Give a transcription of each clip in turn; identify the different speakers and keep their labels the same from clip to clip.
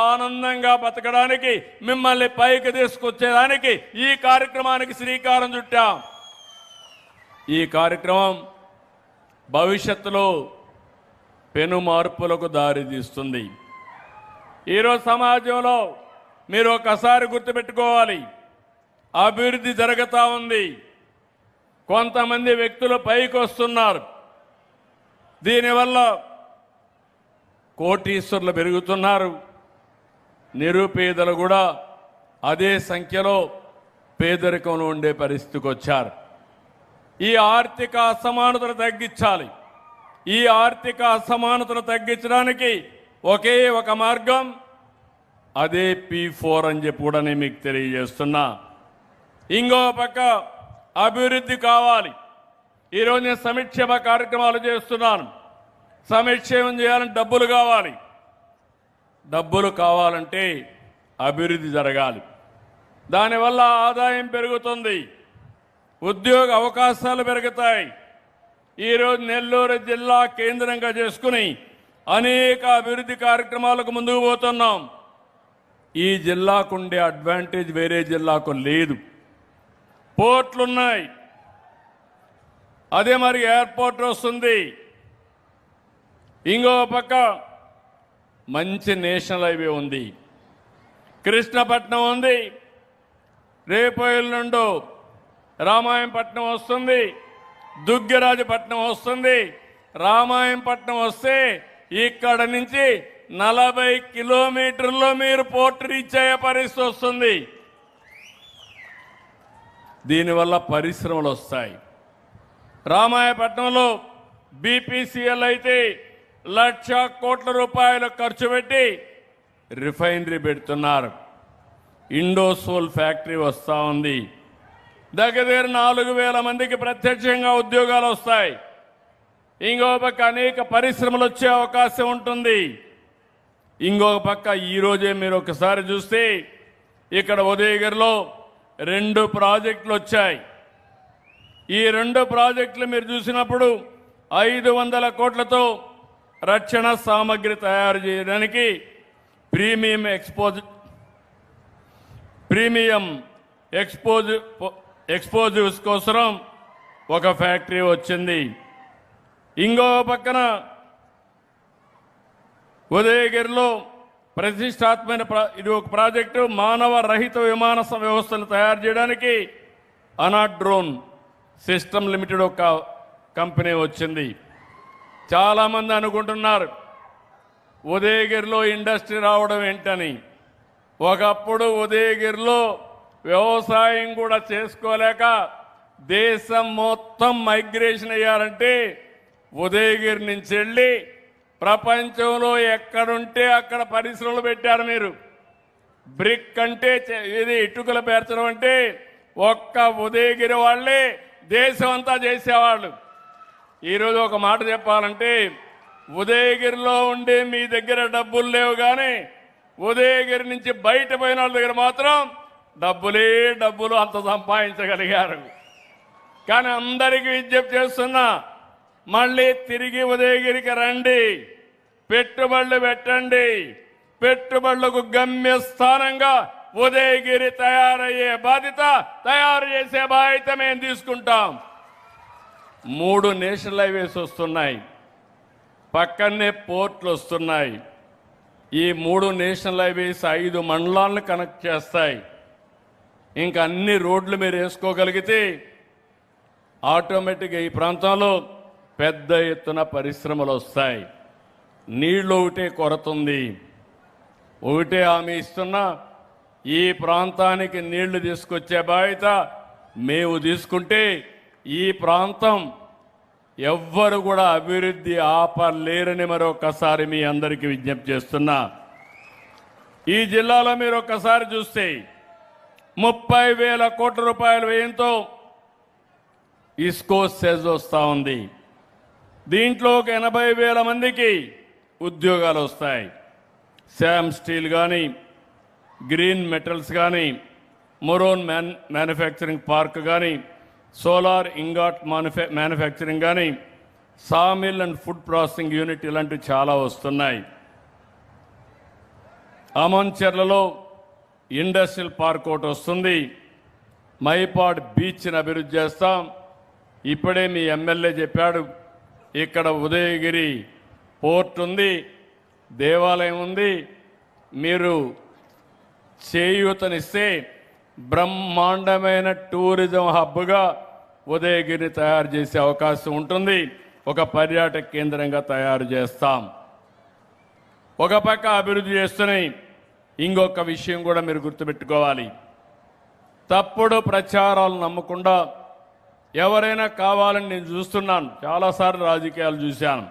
Speaker 1: ఆనందంగా బతకడానికి మిమ్మల్ని పైకి తీసుకొచ్చేదానికి ఈ కార్యక్రమానికి శ్రీకారం చుట్టాం. ఈ కార్యక్రమం భవిష్యత్తులో పెను మార్పులకు దారితీస్తుంది. ఈరోజు సమాజంలో మీరు ఒకసారి గుర్తుపెట్టుకోవాలి, అభివృద్ధి జరుగుతూ ఉంది. కొంతమంది వ్యక్తులు పైకి వస్తున్నారు. దీనివల్ల కోటీశ్వరులు పెరుగుతున్నారు. నిరుపేదలు కూడా అదే సంఖ్యలో పేదరికంలో ఉండే పరిస్థితికి వచ్చారు. ఈ ఆర్థిక అసమానతను తగ్గించాలి. ఈ ఆర్థిక అసమానతను తగ్గించడానికి ఒకే ఒక మార్గం, అదే P4 అని చెప్పి కూడా నేను మీకు తెలియజేస్తున్నా. ఇంకో పక్క అభివృద్ధి కావాలి. ఈరోజు నేను సంక్షేమ కార్యక్రమాలు చేస్తున్నాను. సంక్షేమం చేయాలంటే డబ్బులు కావాలి. డబ్బులు కావాలంటే అభివృద్ధి జరగాలి. దానివల్ల ఆదాయం పెరుగుతుంది, ఉద్యోగ అవకాశాలు పెరుగుతాయి. ఈరోజు నెల్లూరు జిల్లా కేంద్రంగా చేసుకుని అనేక అభివృద్ధి కార్యక్రమాలకు ముందుకు పోతున్నాం. ఈ జిల్లాకు ఉండే అడ్వాంటేజ్ వేరే జిల్లాకు లేదు. పోర్ట్లున్నాయి, అదే మరి ఎయిర్పోర్ట్ వస్తుంది. ఇంకో పక్క మంచి నేషనల్ హైవే ఉంది, కృష్ణపట్నం ఉంది, రేపు ఎల్లుండి రామాయంపట్నం వస్తుంది, దుగ్గరాజపట్నం వస్తుంది. రామాయంపట్నం వస్తే ఇక్కడ నుంచి 40 కిలోమీటర్లో మీరు పోర్ట్ రీచ్ అయ్యే పరిస్థితి వస్తుంది. దీనివల్ల పరిశ్రమలు వస్తాయి. రామాయపట్నంలో BPCL అయితే 1,00,000 కోట్ల రూపాయలు ఖర్చు పెట్టి రిఫైనరీ పెడుతున్నారు. ఇండోసోల్ ఫ్యాక్టరీ వస్తూ ఉంది. దగ్గర 4,000 మందికి ప్రత్యక్షంగా ఉద్యోగాలు వస్తాయి. ఇంకో పక్క అనేక పరిశ్రమలు వచ్చే అవకాశం ఉంటుంది. ఇంకొక పక్క ఈరోజే మీరు ఒకసారి చూస్తే ఇక్కడ ఉదయగిరిలో 2 ప్రాజెక్టులు వచ్చాయి. ఈ 2 ప్రాజెక్టులు మీరు చూసినప్పుడు 500 కోట్లతో రక్షణ సామగ్రి తయారు చేయడానికి ప్రీమియం ఎక్స్పోజివ్స్ కోసం ఒక ఫ్యాక్టరీ వచ్చింది. ఇంకో పక్కన ఉదయగిరిలో ప్రతిష్టాత్మక ఇది ఒక ప్రాజెక్టు, మానవ రహిత విమాన వ్యవస్థలు తయారు చేయడానికి అనాడ్రోన్ సిస్టమ్ లిమిటెడ్ ఒక కంపెనీ వచ్చింది. చాలామంది అనుకుంటున్నారు ఉదయగిరిలో ఇండస్ట్రీ రావడం ఏంటని. ఒకప్పుడు ఉదయగిరిలో వ్యవసాయం కూడా చేసుకోలేక దేశం మొత్తం మైగ్రేషన్ అయ్యారంటే ఉదయగిరి నుంచి వెళ్ళి ప్రపంచంలో ఎక్కడుంటే అక్కడ పరిశ్రమలు పెట్టారు. మీరు బ్రిక్ అంటే ఇది ఇటుకలు పేర్చడం అంటే ఒక్క ఉదయగిరి వాళ్ళే దేశం అంతా చేసేవాళ్ళు. ఈరోజు ఒక మాట చెప్పాలంటే ఉదయగిరిలో ఉండే మీ దగ్గర డబ్బులు లేవు, కానీ ఉదయగిరి నుంచి బయట పోయిన వాళ్ళ దగ్గర మాత్రం డబ్బులు అంత సంపాదించగలిగారు. కానీ అందరికీ విజ్ఞప్తి చేస్తున్నా, మళ్ళీ తిరిగి ఉదయగిరికి రండి, పెట్టుబడులు పెట్టండి. పెట్టుబడులకు గమ్యస్థానంగా ఉదయగిరి తయారయ్యే బాధ్యత, తయారు చేసే బాధ్యత మేము తీసుకుంటాం. 3 నేషనల్ హైవేస్ వస్తున్నాయి, పక్కనే పోర్ట్లు వస్తున్నాయి. ఈ 3 నేషనల్ హైవేస్ 5 మండలాలను కనెక్ట్ చేస్తాయి. ఇంకా అన్ని రోడ్లు మీరు వేసుకోగలిగితే ఆటోమేటిక్గా ఈ ప్రాంతంలో పెద్ద ఎత్తున పరిశ్రమలు వస్తాయి. నీళ్లు ఒకటే కొరత ఉంది. ఒకటే హామీ ఇస్తున్నా, ఈ ప్రాంతానికి నీళ్లు తీసుకొచ్చే బాధ్యత మేము తీసుకుంటే ఈ ప్రాంతం ఎవ్వరు కూడా అభివృద్ధి ఆపలేరని మరొకసారి మీ అందరికీ విజ్ఞప్తి చేస్తున్నా. ఈ జిల్లాలో మీరు ఒక్కసారి చూస్తే 30,000 కోట్ల రూపాయల వ్యయంతో ఇస్కో సెజ్ వస్తూ ఉంది. దీంట్లో ఒక 80,000 మందికి ఉద్యోగాలు వస్తాయి. శామ్ స్టీల్ కానీ, గ్రీన్ మెటల్స్ కానీ, మొరోన్ మ్యానుఫ్యాక్చరింగ్ పార్క్ కానీ, సోలార్ ఇంగాట్ మ్యానుఫ్యాక్చరింగ్ కానీ, sawmill and food processing unit ఇలాంటివి చాలా వస్తున్నాయి. అమంచెర్లలో ఇండస్ట్రియల్ పార్క్ ఒకటి వస్తుంది. మైపాడ్ బీచ్ని అభివృద్ధి చేస్తాం. ఇప్పుడే మీ ఎమ్మెల్యే చెప్పాడు, ఇక్కడ ఉదయగిరి పోర్ట్ ఉంది, దేవాలయం ఉంది. మీరు చేయూతనిస్తే బ్రహ్మాండమైన టూరిజం హబ్గా ఉదయగిరిని తయారు చేసే అవకాశం ఉంటుంది. ఒక పర్యాటక కేంద్రంగా తయారు చేస్తాం. ఒక పక్క అభివృద్ధి చేస్తున్నాయి. ఇంకొక విషయం కూడా మీరు గుర్తుపెట్టుకోవాలి. తప్పుడు ప్రచారాలు నమ్మకుండా ఎవరైనా కావాలని నేను చూస్తున్నాను. చాలాసార్లు రాజకీయాలు చూశాను.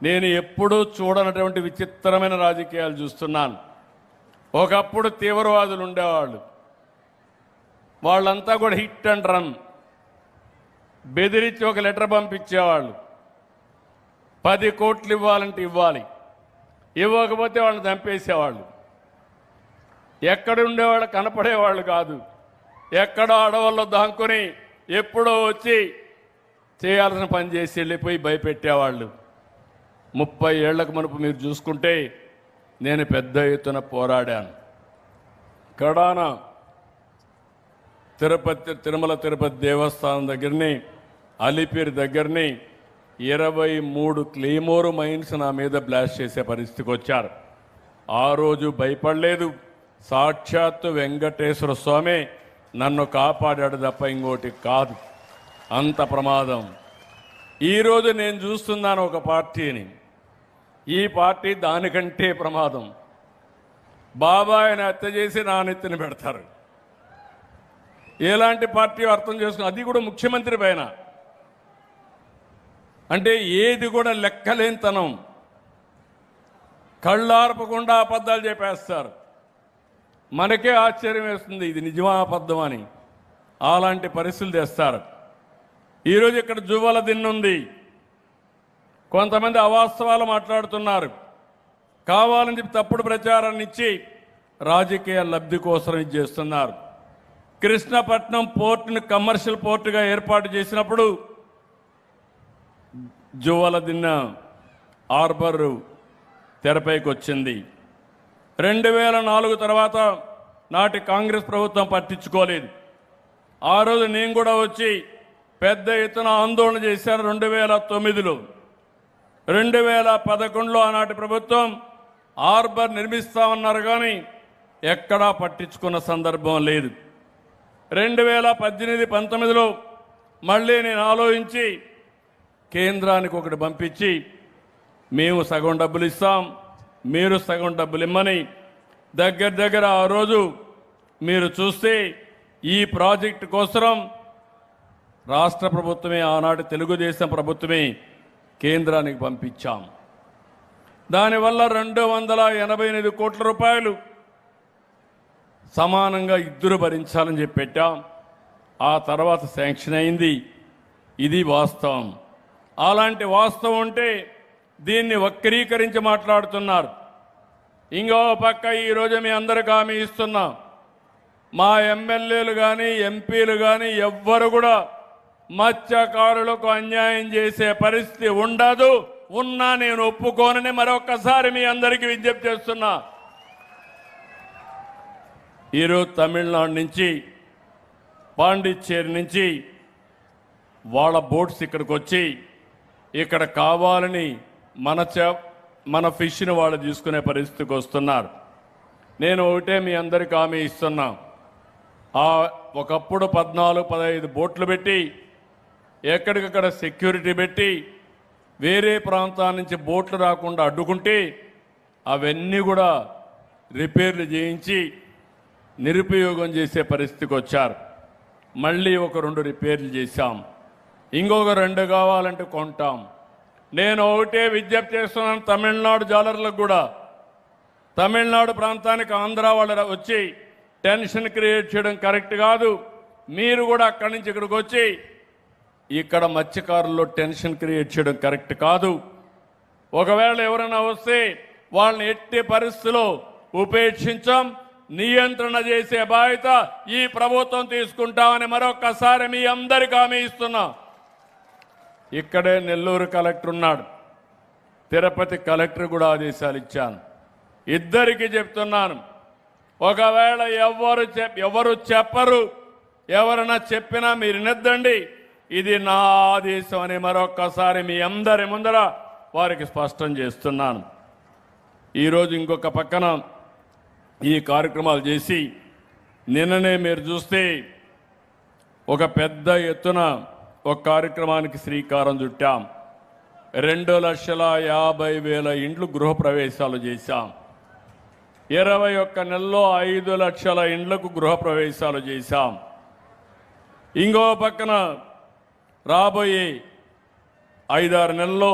Speaker 1: నేను ఎప్పుడూ చూడనటువంటి విచిత్రమైన రాజకీయాలు చూస్తున్నాను. ఒకప్పుడు తీవ్రవాదులు ఉండేవాళ్ళు. వాళ్ళంతా కూడా హిట్ అండ్ రన్, బెదిరించి ఒక లెటర్ పంపించేవాళ్ళు. 10 కోట్లు ఇవ్వాలంటే ఇవ్వాలి, ఇవ్వకపోతే వాళ్ళని చంపేసేవాళ్ళు. ఎక్కడ ఉండేవాళ్ళు కనపడేవాళ్ళు కాదు. ఎక్కడో అడవుల్లో దాంకొని ఎప్పుడో వచ్చి చేయాల్సిన పని చేసి వెళ్ళిపోయి భయపెట్టేవాళ్ళు. 30 ఏళ్లకు మునుపు మీరు చూసుకుంటే నేను పెద్ద ఎత్తున పోరాడాను. కడాన తిరుమల తిరుపతి దేవస్థానం దగ్గరని, అలిపిరి దగ్గరని 23 క్లెయిమోర్ మైన్స్ నా మీద బ్లాస్ట్ చేసే పరిస్థితికి వచ్చారు. ఆ రోజు భయపడలేదు. సాక్షాత్తు వెంకటేశ్వర స్వామి నన్ను కాపాడాడు తప్ప ఇంకోటి కాదు. అంత ప్రమాదం. ఈరోజు నేను చూస్తున్నాను ఒక పార్టీని. ఈ పార్టీ దానికంటే ప్రమాదం. బాబాయిని హత్య చేసి నా నెత్తిన పెడతారు. ఎలాంటి పార్టీ అర్థం చేసుకుని, అది కూడా ముఖ్యమంత్రి పైన. అంటే ఏది కూడా లెక్కలేనితనం. కళ్ళార్పకుండా అబద్ధాలు చెప్పేస్తారు. మనకే ఆశ్చర్యం వేస్తుంది, ఇది నిజమా అబద్ధం అని. అలాంటి పరిస్థితులు తెస్తారు. ఈరోజు ఇక్కడ జువ్వల దిన్నుంది. కొంతమంది అవాస్తవాలు మాట్లాడుతున్నారు. కావాలని చెప్పి తప్పుడు ప్రచారాన్ని ఇచ్చి రాజకీయ లబ్ధి కోసం ఇది చేస్తున్నారు. కృష్ణపట్నం పోర్టును కమర్షియల్ పోర్టుగా ఏర్పాటు చేసినప్పుడు జువ్వల దిన్న హార్బర్ తెరపైకి వచ్చింది. 2004 తర్వాత నాటి కాంగ్రెస్ ప్రభుత్వం పట్టించుకోలేదు. ఆ రోజు నేను కూడా వచ్చి పెద్ద ఎత్తున ఆందోళన చేశాను. 2009లో 2011లో ఆనాటి ప్రభుత్వం హార్బర్ నిర్మిస్తామన్నారు, కానీ ఎక్కడా పట్టించుకున్న సందర్భం లేదు. 2018-19లో మళ్ళీ నేను ఆలోచించి కేంద్రానికి ఒకటి పంపించి, మేము సగం డబ్బులు ఇస్తాం, మీరు సగం డబ్బులు ఇమ్మని దగ్గర ఆ రోజు మీరు చూస్తే ఈ ప్రాజెక్టు కోసం రాష్ట్ర ప్రభుత్వమే, ఆనాటి తెలుగుదేశం ప్రభుత్వమే కేంద్రానికి పంపించాం. దానివల్ల 288 కోట్ల రూపాయలు సమానంగా ఇద్దరు భరించాలని చెప్పి పెట్టాం. ఆ తర్వాత శాంక్షన్ అయింది. ఇది వాస్తవం. అలాంటి వాస్తవం ఉంటే దీన్ని వక్రీకరించి మాట్లాడుతున్నారు. ఇంకో పక్క ఈరోజు మీ అందరికీ హామీ ఇస్తున్నా, మా ఎమ్మెల్యేలు కానీ ఎంపీలు కానీ ఎవ్వరు కూడా మత్స్యకారులకు అన్యాయం చేసే పరిస్థితి ఉండదు. ఉన్నా నేను ఒప్పుకోనని మరొక్కసారి మీ అందరికీ విజ్ఞప్తి చేస్తున్నా. ఈరోజు తమిళనాడు నుంచి, పాండిచ్చేరి నుంచి వాళ్ళ బోట్స్ ఇక్కడికి వచ్చి ఇక్కడ కావాలని మన ఫిష్ని వాళ్ళు తీసుకునే పరిస్థితికి వస్తున్నారు. నేను ఒకటే మీ అందరికీ హామీ ఇస్తున్నా, ఒకప్పుడు 14-15 బోట్లు పెట్టి ఎక్కడికక్కడ సెక్యూరిటీ పెట్టి వేరే ప్రాంతాల నుంచి బోట్లు రాకుండా అడ్డుకుంటే అవన్నీ కూడా రిపేర్లు చేయించి నిరుపయోగం చేసే పరిస్థితికి వచ్చారు. మళ్ళీ ఒక 2 రిపేర్లు చేశాం. ఇంకొక 2 కావాలంటే కొంటాం. నేను ఒకటే విజ్ఞప్తి చేస్తున్నాను తమిళనాడు జాలర్లకు కూడా. తమిళనాడు ప్రాంతానికి ఆంధ్ర వాళ్ళు వచ్చి టెన్షన్ క్రియేట్ చేయడం కరెక్ట్ కాదు. మీరు కూడా అక్కడి నుంచి ఇక్కడికి వచ్చి ఇక్కడ మత్స్యకారుల్లో టెన్షన్ క్రియేట్ చేయడం కరెక్ట్ కాదు. ఒకవేళ ఎవరైనా వస్తే వాళ్ళని ఎట్టి పరిస్థితుల్లో ఉపేక్షించాం, నియంత్రణ చేసే బాధ్యత ఈ ప్రభుత్వం తీసుకుంటామని మరొక్కసారి మీ అందరికీ హామీ ఇస్తున్నా. ఇక్కడే నెల్లూరు కలెక్టర్ ఉన్నాడు, తిరుపతి కలెక్టర్ కూడా ఆదేశాలు ఇచ్చాను. ఇద్దరికి చెప్తున్నాను, ఒకవేళ ఎవరు చెప్పరు, ఎవరైనా చెప్పినా మీరు వినొద్దండి, ఇది నా ఆదేశం అని మరొక్కసారి మీ అందరి ముందర వారికి స్పష్టం చేస్తున్నాను. ఈరోజు ఇంకొక పక్కన ఈ కార్యక్రమాలు చేసి నిన్ననే మీరు చూస్తే ఒక పెద్ద ఎత్తున ఒక కార్యక్రమానికి శ్రీకారం చుట్టాం. 2,50,000 ఇండ్లు గృహప్రవేశాలు చేశాం. 21 నెలల్లో 5 లక్షల ఇండ్లకు గృహప్రవేశాలు చేశాం. ఇంకో పక్కన రాబోయే 5-6 నెలల్లో